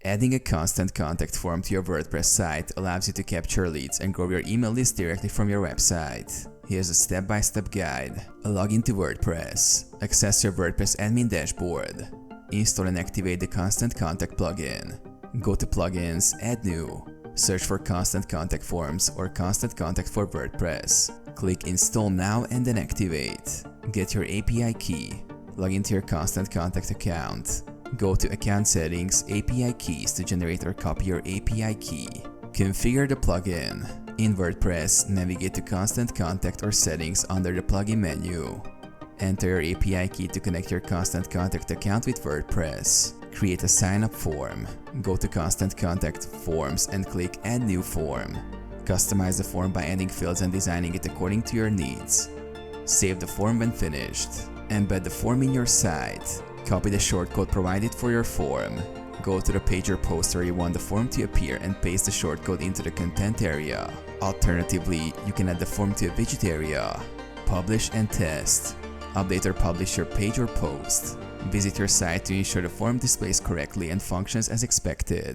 Adding a constant contact form to your WordPress site allows you to capture leads and grow your email list directly from your website. Here's a step-by-step guide. Log into WordPress. Access your WordPress admin dashboard. Install and activate the Constant Contact plugin. Go to Plugins, Add New. Search for Constant Contact Forms or Constant Contact for WordPress. Click Install Now and then Activate. Get your API key. Log into your Constant Contact account. Go to Account Settings, API Keys to generate or copy your API key. Configure the plugin. In WordPress, navigate to Constant Contact or Settings under the plugin menu. Enter your API key to connect your Constant Contact account with WordPress. Create a sign-up form. Go to Constant Contact Forms and click Add New Form. Customize the form by adding fields and designing it according to your needs. Save the form when finished. Embed the form in your site. Copy the shortcode provided for your form. Go to the page or post where you want the form to appear and paste the shortcode into the content area. Alternatively, you can add the form to a widget area. Publish and test. Update or publish your page or post. Visit your site to ensure the form displays correctly and functions as expected.